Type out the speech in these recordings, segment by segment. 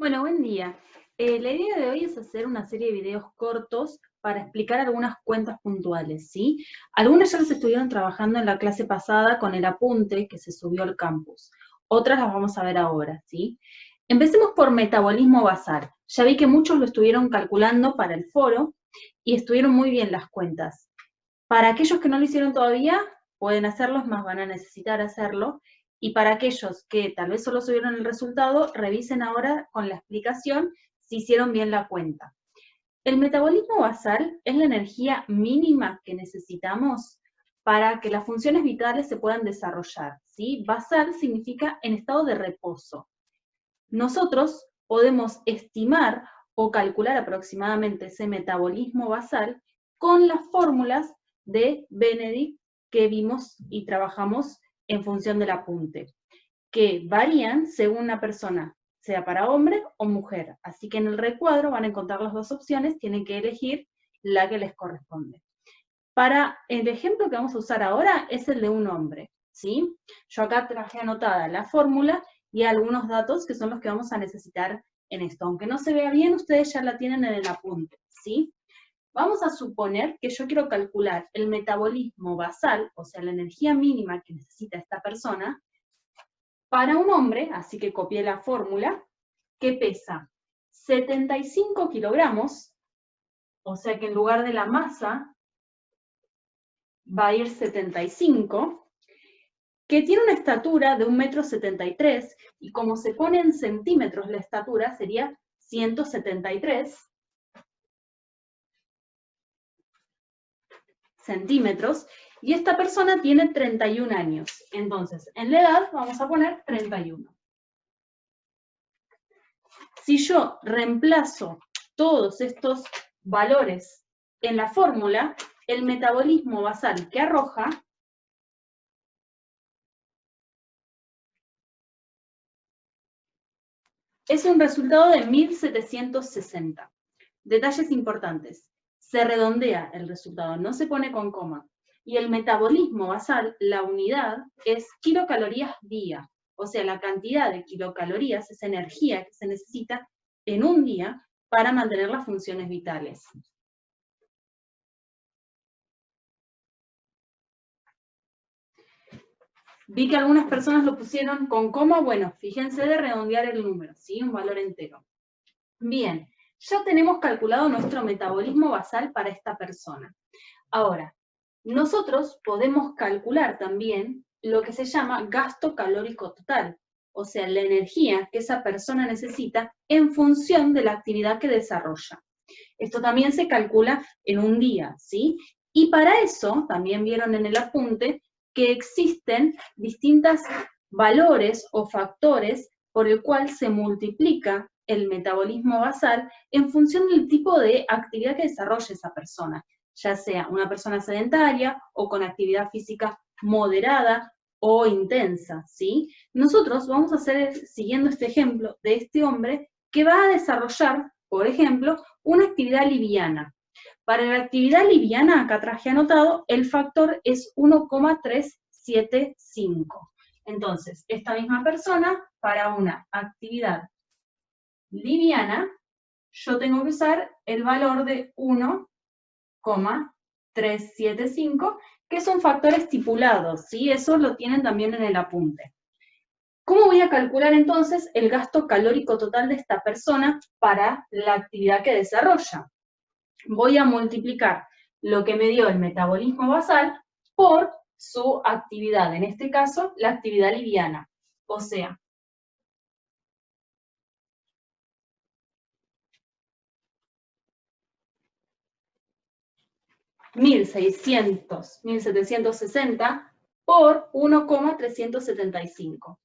Bueno, buen día. La idea de hoy es hacer una serie de videos cortos para explicar algunas cuentas puntuales, ¿sí? Algunas ya las estuvieron trabajando en la clase pasada con el apunte que se subió al campus. Otras las vamos a ver ahora, ¿sí? Empecemos por metabolismo basal. Ya vi que muchos lo estuvieron calculando para el foro y estuvieron muy bien las cuentas. Para aquellos que no lo hicieron todavía, pueden hacerlo, es más, van a necesitar hacerlo. Y para aquellos que tal vez solo subieron el resultado, revisen ahora con la explicación si hicieron bien la cuenta. El metabolismo basal es la energía mínima que necesitamos para que las funciones vitales se puedan desarrollar, ¿sí? Basal significa en estado de reposo. Nosotros podemos estimar o calcular aproximadamente ese metabolismo basal con las fórmulas de Benedict que vimos y trabajamos en función del apunte, que varían según una persona, sea para hombre o mujer. Así que en el recuadro van a encontrar las dos opciones, tienen que elegir la que les corresponde. Para el ejemplo que vamos a usar ahora es el de un hombre, ¿sí? Yo acá traje anotada la fórmula y algunos datos que son los que vamos a necesitar en esto. Aunque no se vea bien, ustedes ya la tienen en el apunte, ¿sí? Vamos a suponer que yo quiero calcular el metabolismo basal, o sea, la energía mínima que necesita esta persona, para un hombre, así que copié la fórmula, que pesa 75 kilogramos, o sea que en lugar de la masa va a ir 75, que tiene una estatura de 1,73 m, y como se pone en centímetros la estatura, sería 173 centímetros, y esta persona tiene 31 años. Entonces, en la edad vamos a poner 31. Si yo reemplazo todos estos valores en la fórmula, el metabolismo basal que arroja es un resultado de 1760. Detalles importantes. Se redondea el resultado, no se pone con coma. Y el metabolismo basal, la unidad, es kilocalorías día. O sea, la cantidad de kilocalorías es energía que se necesita en un día para mantener las funciones vitales. Vi que algunas personas lo pusieron con coma, bueno, fíjense de redondear el número, ¿sí? Un valor entero. Bien, ya tenemos calculado nuestro metabolismo basal para esta persona. Ahora, nosotros podemos calcular también lo que se llama gasto calórico total, o sea, la energía que esa persona necesita en función de la actividad que desarrolla. Esto también se calcula en un día, ¿sí? Y para eso, también vieron en el apunte, que existen distintos valores o factores por el cual se multiplica el metabolismo basal en función del tipo de actividad que desarrolla esa persona, ya sea una persona sedentaria o con actividad física moderada o intensa, ¿sí? Nosotros vamos a hacer, siguiendo este ejemplo de este hombre, que va a desarrollar, por ejemplo, una actividad liviana. Para la actividad liviana, acá traje anotado, el factor es 1,375. Entonces, esta misma persona, para una actividad liviana, yo tengo que usar el valor de 1,375, que son factores estipulados, ¿sí? Eso lo tienen también en el apunte. ¿Cómo voy a calcular entonces el gasto calórico total de esta persona para la actividad que desarrolla? Voy a multiplicar lo que me dio el metabolismo basal por su actividad, en este caso, la actividad liviana. O sea, 1.760 por 1,375.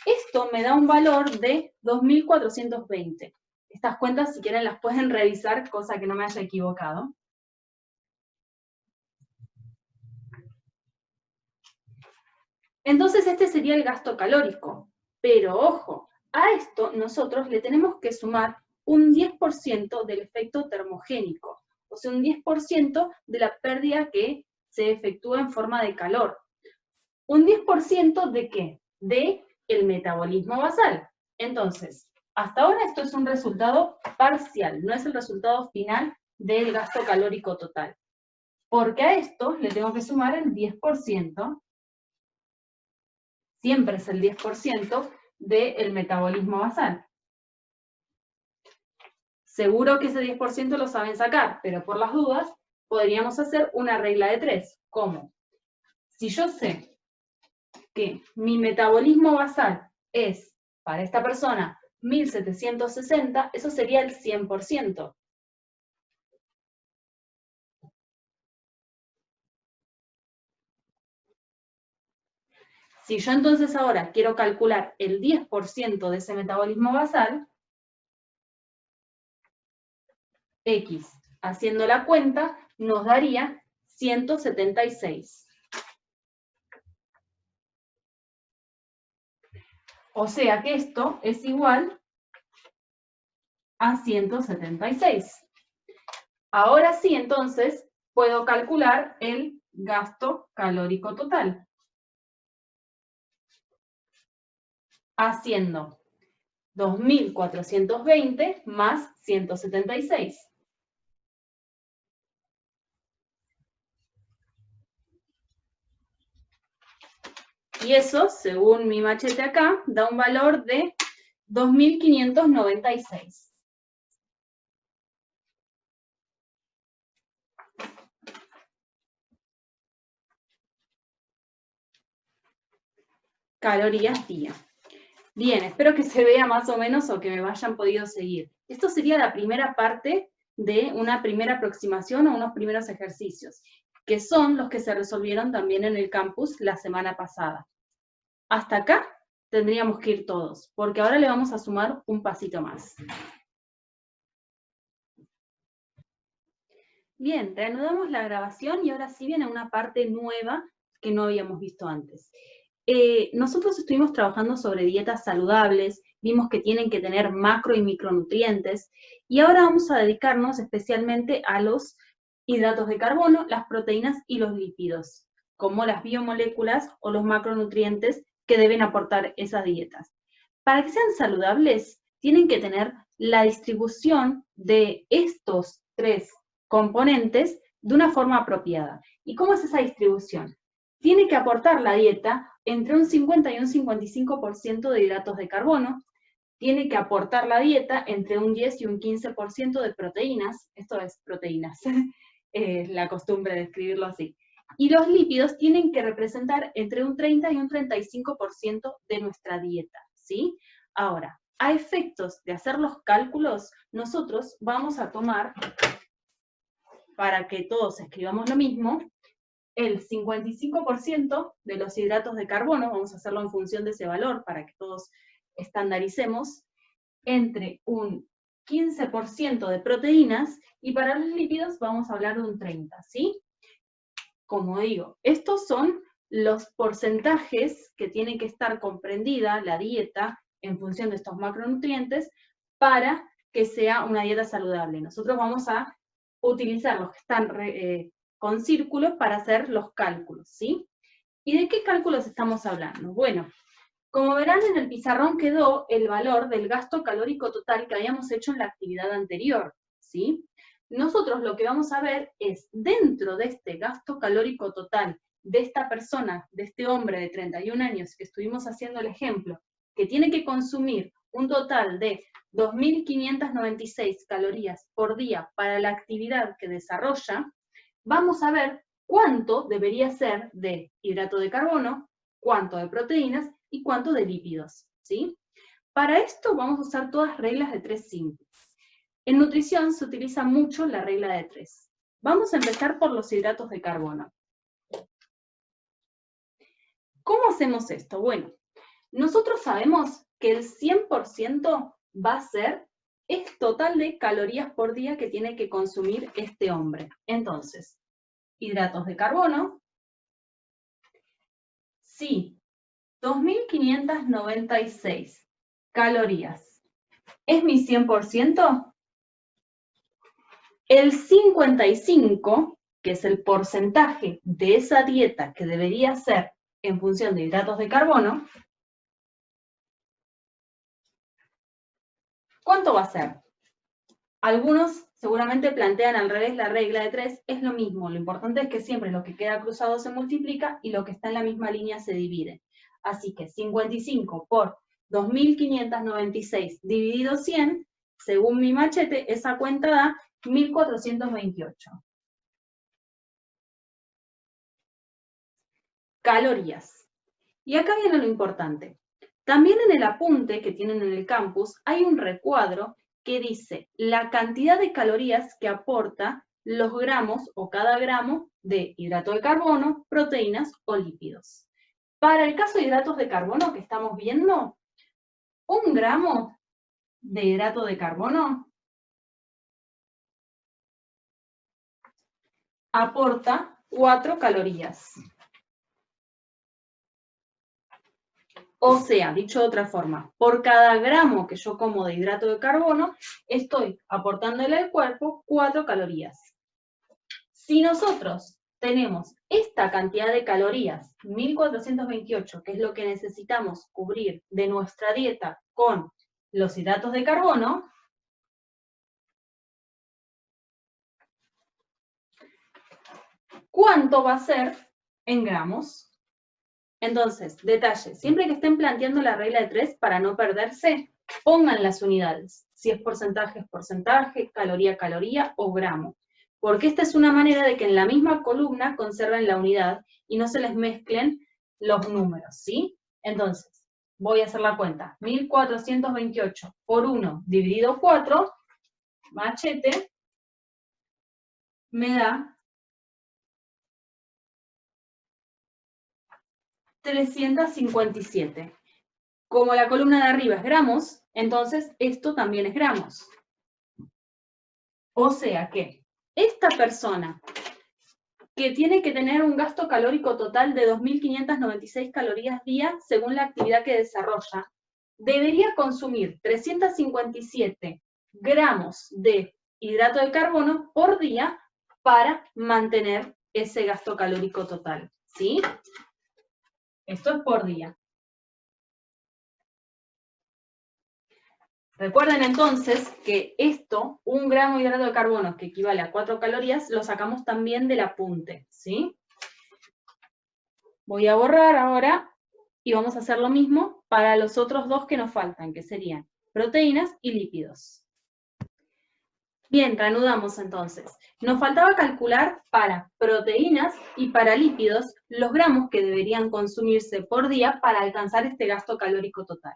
Esto me da un valor de 2.420. Estas cuentas, si quieren, las pueden revisar, cosa que no me haya equivocado. Entonces, este sería el gasto calórico. Pero, ojo, a esto nosotros le tenemos que sumar un 10% del efecto termogénico, o sea, un 10% de la pérdida que se efectúa en forma de calor. ¿Un 10% de qué? De el metabolismo basal. Entonces, Hasta ahora esto es un resultado parcial, no es el resultado final del gasto calórico total. Porque a esto le tengo que sumar el 10%, siempre es el 10% del metabolismo basal. Seguro que ese 10% lo saben sacar, pero por las dudas podríamos hacer una regla de 3. ¿Cómo? Si yo sé que mi metabolismo basal es, para esta persona, 1760, eso sería el 100%. Si yo entonces ahora quiero calcular el 10% de ese metabolismo basal, X, haciendo la cuenta, nos daría 176. O sea que esto es igual a 176. Ahora sí, entonces, puedo calcular el gasto calórico total. Haciendo 2.420 más 176. Y eso, según mi machete acá, da un valor de 2.596. Calorías día. Bien, espero que se vea más o menos o que me hayan podido seguir. Esto sería la primera parte de una primera aproximación o unos primeros ejercicios, que son los que se resolvieron también en el campus la semana pasada. Hasta acá tendríamos que ir todos, porque ahora le vamos a sumar un pasito más. Bien, reanudamos la grabación y ahora sí viene una parte nueva que no habíamos visto antes. Nosotros estuvimos trabajando sobre dietas saludables, vimos que tienen que tener macro y micronutrientes, y ahora vamos a dedicarnos especialmente a los hidratos de carbono, las proteínas y los lípidos, como las biomoléculas o los macronutrientes que deben aportar esas dietas. Para que sean saludables, tienen que tener la distribución de estos tres componentes de una forma apropiada. ¿Y cómo es esa distribución? Tiene que aportar la dieta entre un 50 y un 55% de hidratos de carbono, tiene que aportar la dieta entre un 10 y un 15% de proteínas, esto es proteínas, es la costumbre de escribirlo así, y los lípidos tienen que representar entre un 30 y un 35% de nuestra dieta, ¿sí? Ahora, a efectos de hacer los cálculos, nosotros vamos a tomar, para que todos escribamos lo mismo, el 55% de los hidratos de carbono, vamos a hacerlo en función de ese valor para que todos estandaricemos, entre un 15% de proteínas, y para los lípidos vamos a hablar de un 30%, ¿sí? Como digo, estos son los porcentajes que tiene que estar comprendida la dieta en función de estos macronutrientes para que sea una dieta saludable. Nosotros vamos a utilizar los que están con círculos para hacer los cálculos, ¿sí? ¿Y de qué cálculos estamos hablando? Bueno, como verán en el pizarrón quedó el valor del gasto calórico total que habíamos hecho en la actividad anterior, ¿sí? Nosotros lo que vamos a ver es, dentro de este gasto calórico total de esta persona, de este hombre de 31 años que estuvimos haciendo el ejemplo, que tiene que consumir un total de 2.596 calorías por día para la actividad que desarrolla, vamos a ver cuánto debería ser de hidrato de carbono, cuánto de proteínas y cuánto de lípidos, ¿sí? Para esto vamos a usar todas reglas de 3 simples. En nutrición se utiliza mucho la regla de 3. Vamos a empezar por los hidratos de carbono. ¿Cómo hacemos esto? Bueno, nosotros sabemos que el 100% va a ser el total de calorías por día que tiene que consumir este hombre. Entonces, hidratos de carbono, sí, 2.596 calorías. ¿Es mi 100%? El 55, que es el porcentaje de esa dieta que debería ser en función de hidratos de carbono, ¿Cuánto va a ser? Algunos seguramente plantean al revés la regla de 3, es lo mismo, lo importante es que siempre lo que queda cruzado se multiplica y lo que está en la misma línea se divide. Así que 55 por 2.596 dividido 100, según mi machete, esa cuenta da 1.428. Calorías. Y acá viene lo importante. También en el apunte que tienen en el campus hay un recuadro que dice la cantidad de calorías que aporta los gramos o cada gramo de hidrato de carbono, proteínas o lípidos. Para el caso de hidratos de carbono que estamos viendo, 1 gramo de hidrato de carbono aporta 4 calorías. O sea, dicho de otra forma, por cada gramo que yo como de hidrato de carbono, estoy aportándole al cuerpo 4 calorías. Si nosotros tenemos esta cantidad de calorías, 1.428, que es lo que necesitamos cubrir de nuestra dieta con los hidratos de carbono, ¿cuánto va a ser en gramos? Entonces, detalle, siempre que estén planteando la regla de 3 para no perderse, pongan las unidades. Si es porcentaje, caloría, caloría o gramo. Porque esta es una manera de que en la misma columna conserven la unidad y no se les mezclen los números, ¿sí? Entonces, voy a hacer la cuenta. 1.428 por 1 dividido 4, machete, me da 357. Como la columna de arriba es gramos, entonces esto también es gramos. O sea que esta persona que tiene que tener un gasto calórico total de 2.596 calorías día según la actividad que desarrolla, debería consumir 357 gramos de hidrato de carbono por día para mantener ese gasto calórico total, ¿sí? Esto es por día. Recuerden entonces que esto, 1 gramo de hidrato de carbono, que equivale a 4 calorías, lo sacamos también del apunte, ¿sí? Voy a borrar ahora y vamos a hacer lo mismo para los otros dos que nos faltan, que serían proteínas y lípidos. Bien, reanudamos entonces. Nos faltaba calcular para proteínas y para lípidos los gramos que deberían consumirse por día para alcanzar este gasto calórico total.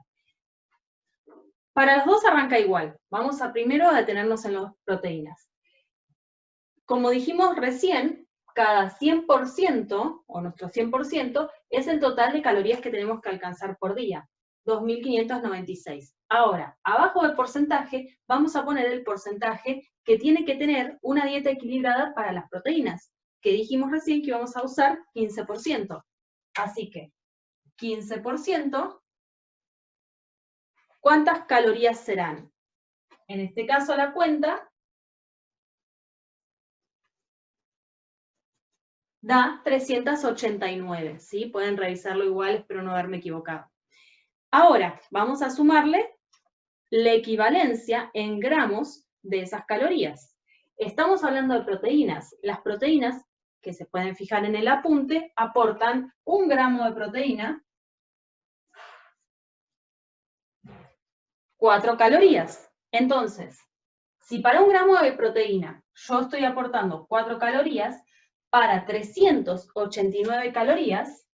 Para los dos arranca igual. Vamos a primero detenernos en las proteínas. Como dijimos recién, cada 100%, o nuestro 100%, es el total de calorías que tenemos que alcanzar por día, 2.596. Ahora, abajo del porcentaje, vamos a poner el porcentaje que tiene que tener una dieta equilibrada para las proteínas, que dijimos recién que íbamos a usar 15%. Así que, 15%, ¿cuántas calorías serán? En este caso la cuenta da 389, ¿sí? Pueden revisarlo igual, espero no haberme equivocado. Ahora, vamos a sumarle la equivalencia en gramos de esas calorías. Estamos hablando de proteínas. Las proteínas, que se pueden fijar en el apunte, aportan 1 gramo de proteína, 4 calorías. Entonces, si para 1 gramo de proteína yo estoy aportando 4 calorías, para 389 calorías,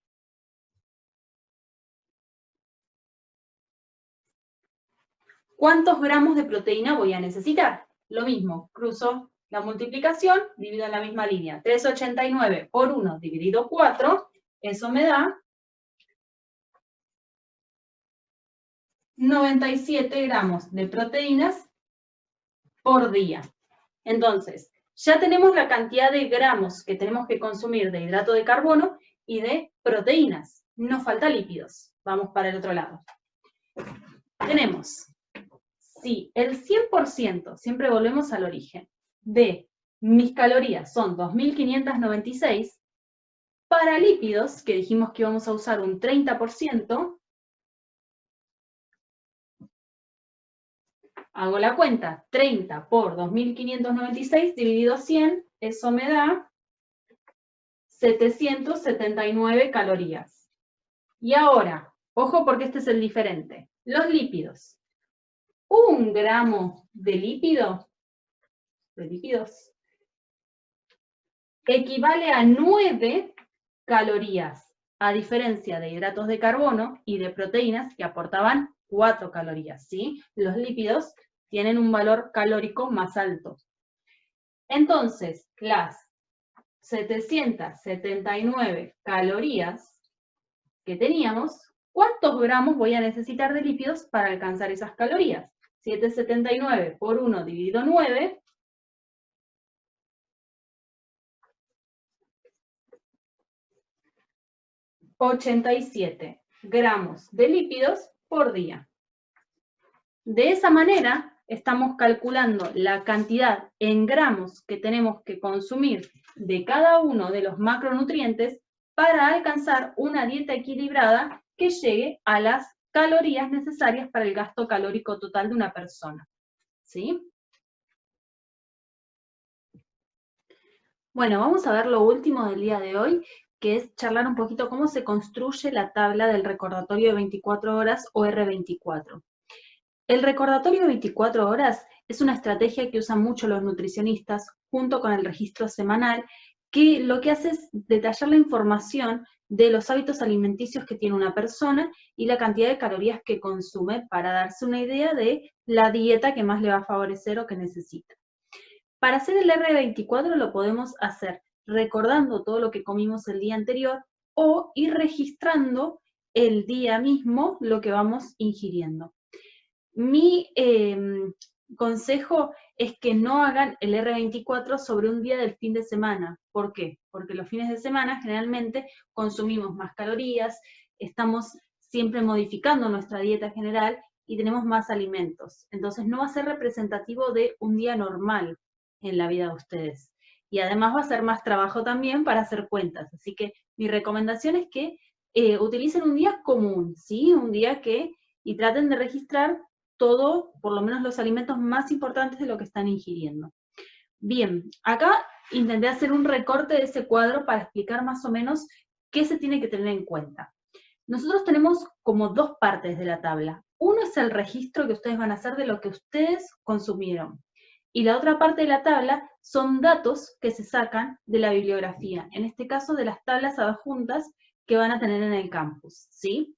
¿cuántos gramos de proteína voy a necesitar? Lo mismo, cruzo la multiplicación, divido en la misma línea. 389 por 1 dividido 4, eso me da 97 gramos de proteínas por día. Entonces, ya tenemos la cantidad de gramos que tenemos que consumir de hidrato de carbono y de proteínas. Nos falta lípidos. Vamos para el otro lado. Tenemos, si el 100%, siempre volvemos al origen, de mis calorías son 2.596, para lípidos, que dijimos que íbamos a usar un 30%, Hago la cuenta, 30 por 2.596 dividido 100, eso me da 779 calorías. Y ahora, ojo porque este es el diferente, los lípidos. 1 gramo de lípidos equivale a 9 calorías, a diferencia de hidratos de carbono y de proteínas que aportaban 4 calorías, ¿sí? Los lípidos tienen un valor calórico más alto. Entonces, las 779 calorías que teníamos, ¿cuántos gramos voy a necesitar de lípidos para alcanzar esas calorías? 779 por 1 dividido 9, 87 gramos de lípidos por día. De esa manera, estamos calculando la cantidad en gramos que tenemos que consumir de cada uno de los macronutrientes para alcanzar una dieta equilibrada que llegue a las calorías necesarias para el gasto calórico total de una persona. ¿Sí? Bueno, vamos a ver lo último del día de hoy, que es charlar un poquito cómo se construye la tabla del recordatorio de 24 horas o R24. El recordatorio de 24 horas es una estrategia que usan mucho los nutricionistas junto con el registro semanal, que lo que hace es detallar la información de los hábitos alimenticios que tiene una persona y la cantidad de calorías que consume para darse una idea de la dieta que más le va a favorecer o que necesita. Para hacer el R24 lo podemos hacer recordando todo lo que comimos el día anterior o ir registrando el día mismo lo que vamos ingiriendo. Mi consejo es que no hagan el R24 sobre un día del fin de semana. ¿Por qué? Porque los fines de semana generalmente consumimos más calorías, estamos siempre modificando nuestra dieta general y tenemos más alimentos. Entonces no va a ser representativo de un día normal en la vida de ustedes. Y además va a ser más trabajo también para hacer cuentas. Así que mi recomendación es que utilicen un día común, ¿sí? Un día y traten de registrar todo, por lo menos los alimentos más importantes de lo que están ingiriendo. Bien, acá intenté hacer un recorte de ese cuadro para explicar más o menos qué se tiene que tener en cuenta. Nosotros tenemos como dos partes de la tabla. Uno es el registro que ustedes van a hacer de lo que ustedes consumieron. Y la otra parte de la tabla son datos que se sacan de la bibliografía, en este caso de las tablas adjuntas que van a tener en el campus, ¿sí?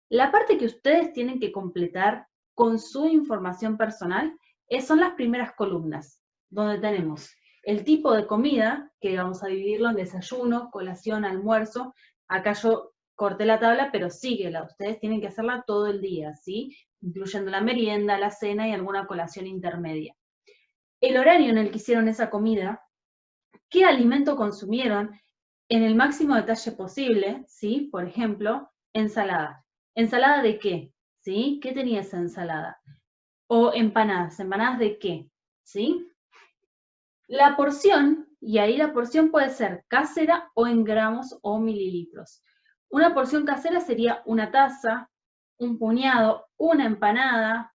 La parte que ustedes tienen que completar con su información personal son las primeras columnas, donde tenemos el tipo de comida, que vamos a dividirlo en desayuno, colación, almuerzo. Acá yo corté la tabla, pero síguela, ustedes tienen que hacerla todo el día, ¿sí? Incluyendo la merienda, la cena y alguna colación intermedia. El horario en el que hicieron esa comida, qué alimento consumieron en el máximo detalle posible, ¿sí? Por ejemplo, ensalada. ¿Ensalada de qué? ¿Sí? ¿Qué tenía esa ensalada? O empanadas. ¿Empanadas de qué? ¿Sí? La porción, y ahí la porción puede ser casera o en gramos o mililitros. Una porción casera sería una taza, un puñado, una empanada,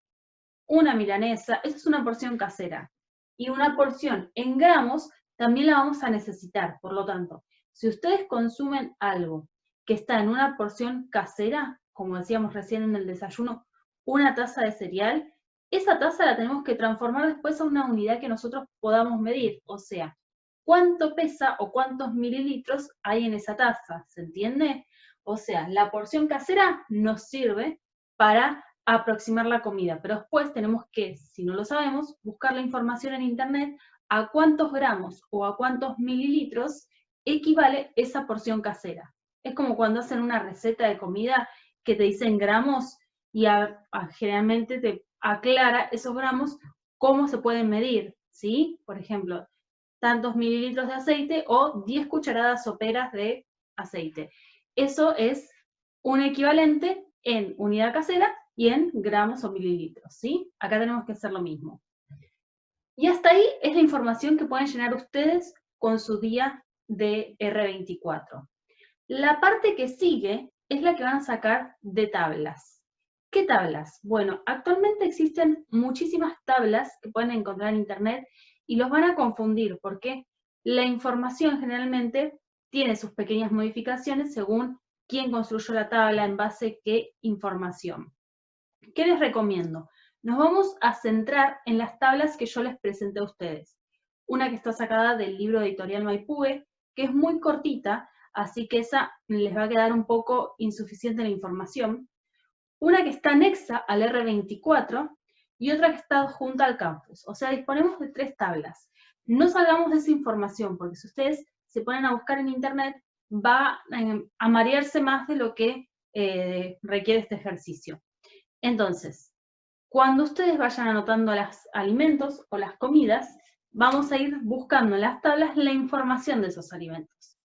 una milanesa. Esa es una porción casera. Y una porción en gramos también la vamos a necesitar. Por lo tanto, si ustedes consumen algo que está en una porción casera, como decíamos recién en el desayuno, una taza de cereal, esa taza la tenemos que transformar después a una unidad que nosotros podamos medir. O sea, ¿cuánto pesa o cuántos mililitros hay en esa taza? ¿Se entiende? O sea, la porción casera nos sirve para aproximar la comida, pero después tenemos que, si no lo sabemos, buscar la información en internet a cuántos gramos o a cuántos mililitros equivale esa porción casera. Es como cuando hacen una receta de comida que te dicen gramos y generalmente te aclara esos gramos cómo se pueden medir, ¿sí? Por ejemplo, tantos mililitros de aceite o 10 cucharadas soperas de aceite. Eso es un equivalente en unidad casera y en gramos o mililitros, ¿sí? Acá tenemos que hacer lo mismo. Y hasta ahí es la información que pueden llenar ustedes con su día de R24. La parte que sigue es la que van a sacar de tablas. ¿Qué tablas? Bueno, actualmente existen muchísimas tablas que pueden encontrar en Internet y los van a confundir porque la información generalmente tiene sus pequeñas modificaciones según quién construyó la tabla, en base a qué información. ¿Qué les recomiendo? Nos vamos a centrar en las tablas que yo les presenté a ustedes. Una que está sacada del libro editorial Maipúe, que es muy cortita, así que esa les va a quedar un poco insuficiente la información. Una que está anexa al R24 y otra que está junto al campus. O sea, disponemos de 3 tablas. No salgamos de esa información, porque si ustedes se ponen a buscar en Internet, va a marearse más de lo que requiere este ejercicio. Entonces, cuando ustedes vayan anotando los alimentos o las comidas, vamos a ir buscando en las tablas la información de esos alimentos.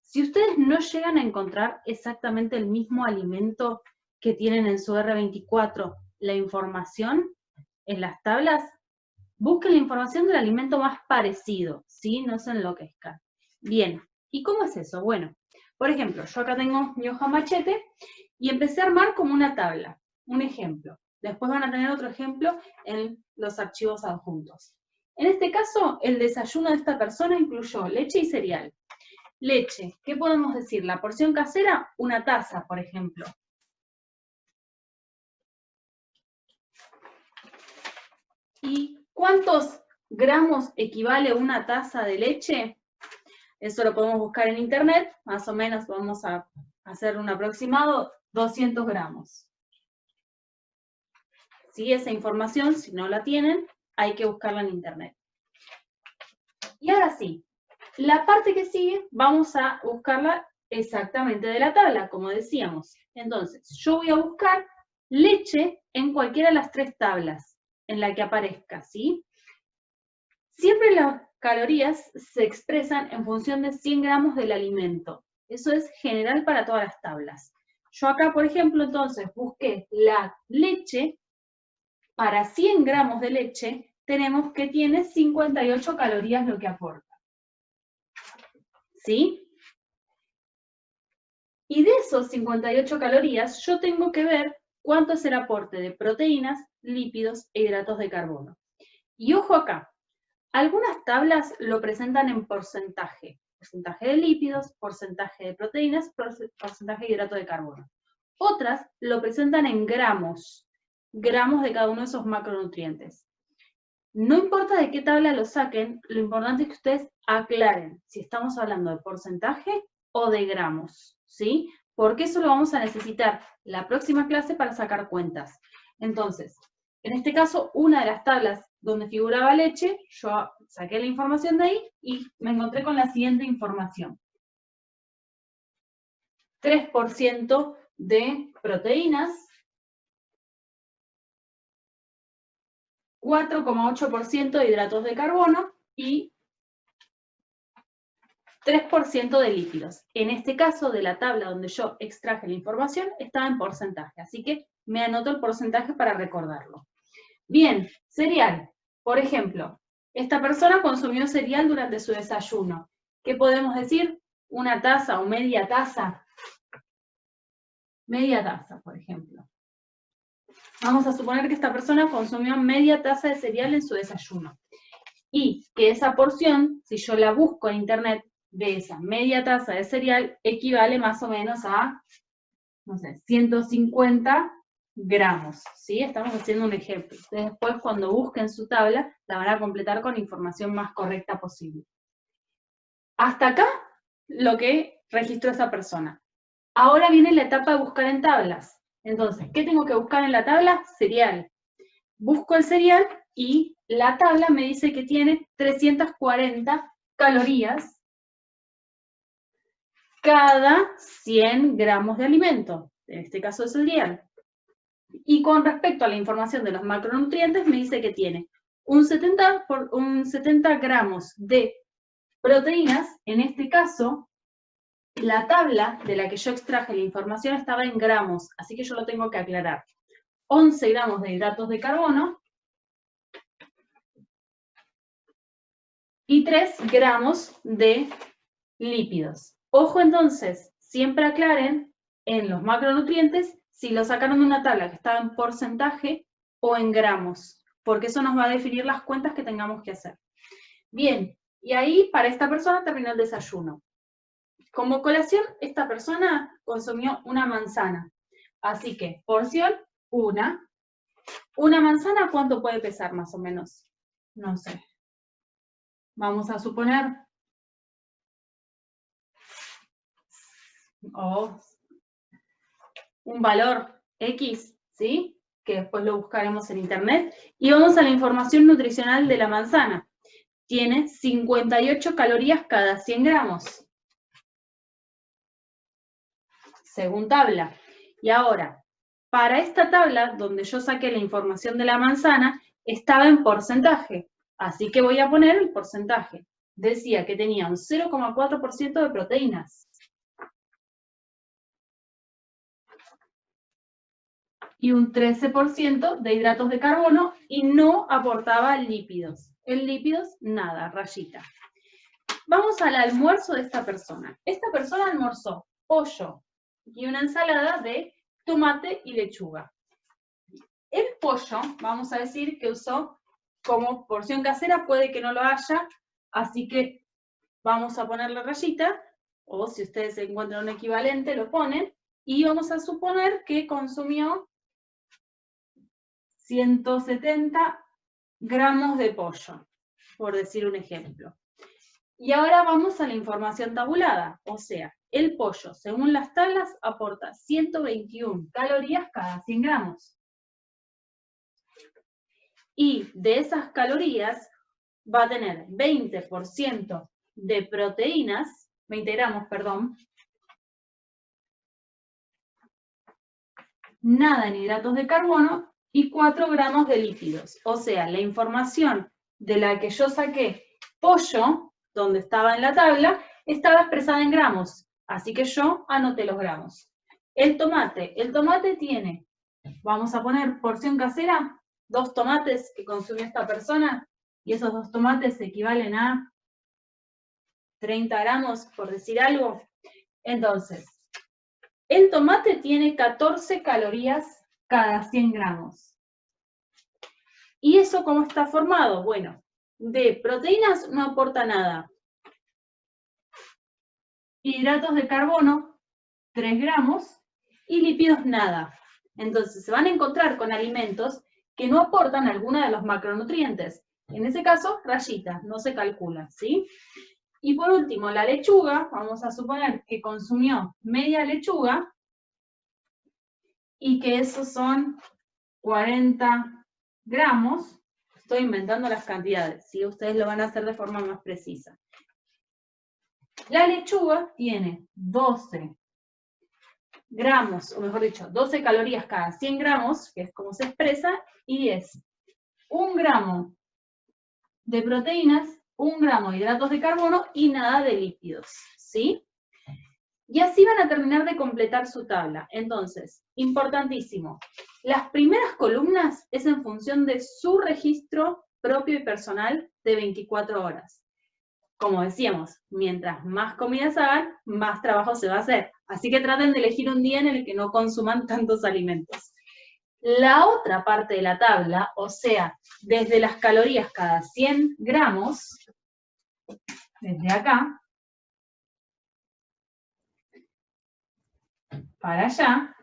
Si ustedes no llegan a encontrar exactamente el mismo alimento que tienen en su R24, la información en las tablas, busquen la información del alimento más parecido, ¿sí? No se enloquezcan. Bien, ¿y cómo es eso? Bueno, por ejemplo, yo acá tengo mi hoja machete y empecé a armar como una tabla, un ejemplo. Después van a tener otro ejemplo en los archivos adjuntos. En este caso, el desayuno de esta persona incluyó leche y cereal. Leche, ¿qué podemos decir? La porción casera, una taza, por ejemplo. ¿Y cuántos gramos equivale una taza de leche? Eso lo podemos buscar en Internet, más o menos vamos a hacer un aproximado, 200 gramos. ¿Sí? Esa información, si no la tienen, hay que buscarla en Internet. Y ahora sí, la parte que sigue, vamos a buscarla exactamente de la tabla, como decíamos. Entonces, yo voy a buscar leche en cualquiera de las 3 tablas en la que aparezca, ¿sí? Siempre las calorías se expresan en función de 100 gramos del alimento. Eso es general para todas las tablas. Yo acá, por ejemplo, entonces busqué la leche. Para 100 gramos de leche tenemos que tiene 58 calorías lo que aporta. ¿Sí? Y de esos 58 calorías, yo tengo que ver cuánto es el aporte de proteínas, lípidos e hidratos de carbono. Y ojo acá, algunas tablas lo presentan en porcentaje. Porcentaje de lípidos, porcentaje de proteínas, porcentaje de hidrato de carbono. Otras lo presentan en gramos, gramos de cada uno de esos macronutrientes. No importa de qué tabla lo saquen, lo importante es que ustedes aclaren si estamos hablando de porcentaje o de gramos, ¿sí? Porque eso lo vamos a necesitar la próxima clase para sacar cuentas. Entonces, en este caso, una de las tablas donde figuraba leche, yo saqué la información de ahí y me encontré con la siguiente información. 3% de proteínas, 4,8% de hidratos de carbono y 3% de lípidos. En este caso, de la tabla donde yo extraje la información, estaba en porcentaje, así que me anoto el porcentaje para recordarlo. Bien, cereal. Por ejemplo, esta persona consumió cereal durante su desayuno. ¿Qué podemos decir? ¿Una taza o media taza? Media taza, por ejemplo. Vamos a suponer que esta persona consumió media taza de cereal en su desayuno. Y que esa porción, si yo la busco en Internet, de esa media taza de cereal, equivale más o menos a, no sé, 150 gramos, ¿sí? Estamos haciendo un ejemplo. Ustedes después, cuando busquen su tabla, la van a completar con la información más correcta posible. Hasta acá, lo que registró esa persona. Ahora viene la etapa de buscar en tablas. Entonces, ¿qué tengo que buscar en la tabla? Cereal. Busco el cereal y la tabla me dice que tiene 340 calorías cada 100 gramos de alimento, en este caso es cereal. Y con respecto a la información de los macronutrientes, me dice que tiene un 70 gramos de proteínas. En este caso, la tabla de la que yo extraje la información estaba en gramos, así que yo lo tengo que aclarar. 11 gramos de hidratos de carbono y 3 gramos de lípidos. Ojo entonces, siempre aclaren en los macronutrientes si lo sacaron de una tabla que estaba en porcentaje o en gramos, porque eso nos va a definir las cuentas que tengamos que hacer. Bien, y ahí para esta persona terminó el desayuno. Como colación, esta persona consumió una manzana. Así que, porción, una. ¿Una manzana cuánto puede pesar más o menos? No sé. Vamos a suponer... un valor X, ¿sí? Que después lo buscaremos en internet. Y vamos a la información nutricional de la manzana. Tiene 58 calorías cada 100 gramos. Según tabla. Y ahora, para esta tabla, donde yo saqué la información de la manzana, estaba en porcentaje. Así que voy a poner el porcentaje. Decía que tenía un 0,4% de proteínas. Y un 13% de hidratos de carbono y no aportaba lípidos. En lípidos, nada, rayita. Vamos al almuerzo de esta persona. Esta persona almorzó pollo y una ensalada de tomate y lechuga. El pollo, vamos a decir que usó como porción casera, puede que no lo haya, así que vamos a ponerle rayita, o si ustedes encuentran un equivalente, lo ponen, y vamos a suponer que consumió 170 gramos de pollo, por decir un ejemplo. Y ahora vamos a la información tabulada, o sea, el pollo, según las tablas, aporta 121 calorías cada 100 gramos. Y de esas calorías va a tener 20% de proteínas, 20 gramos, perdón, nada en hidratos de carbono y 4 gramos de lípidos. O sea, la información de la que yo saqué pollo, donde estaba en la tabla, estaba expresada en gramos. Así que yo anoté los gramos. El tomate tiene, vamos a poner porción casera, 2 tomates que consumió esta persona, y esos 2 tomates equivalen a 30 gramos, por decir algo. Entonces, el tomate tiene 14 calorías cada 100 gramos. ¿Y eso cómo está formado? Bueno, de proteínas no aporta nada. Hidratos de carbono, 3 gramos, y lípidos nada. Entonces, se van a encontrar con alimentos que no aportan alguno de los macronutrientes. En ese caso, rayita, no se calcula, ¿sí? Y por último, la lechuga, vamos a suponer que consumió media lechuga, y que esos son 40 gramos. Estoy inventando las cantidades, ¿sí? Ustedes lo van a hacer de forma más precisa. La lechuga tiene 12 gramos, o mejor dicho, 12 calorías cada 100 gramos, que es como se expresa, y es 1 gramo de proteínas, 1 gramo de hidratos de carbono y nada de lípidos, ¿sí? Y así van a terminar de completar su tabla. Entonces, importantísimo, las primeras columnas es en función de su registro propio y personal de 24 horas. Como decíamos, mientras más comidas hagan, más trabajo se va a hacer. Así que traten de elegir un día en el que no consuman tantos alimentos. La otra parte de la tabla, o sea, desde las calorías cada 100 gramos, desde acá, para allá,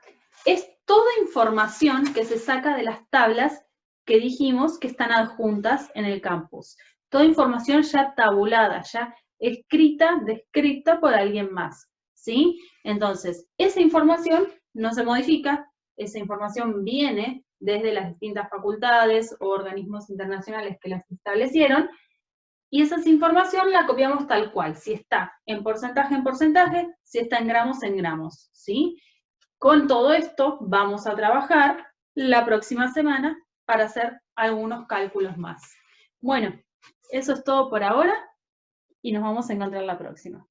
es toda información que se saca de las tablas que dijimos que están adjuntas en el campus. Toda información ya tabulada, ya escrita, descrita por alguien más, ¿sí? Entonces, esa información no se modifica, esa información viene desde las distintas facultades o organismos internacionales que las establecieron, y esa información la copiamos tal cual, si está en porcentaje, si está en gramos, ¿sí? Con todo esto vamos a trabajar la próxima semana para hacer algunos cálculos más. Bueno, eso es todo por ahora y nos vamos a encontrar la próxima.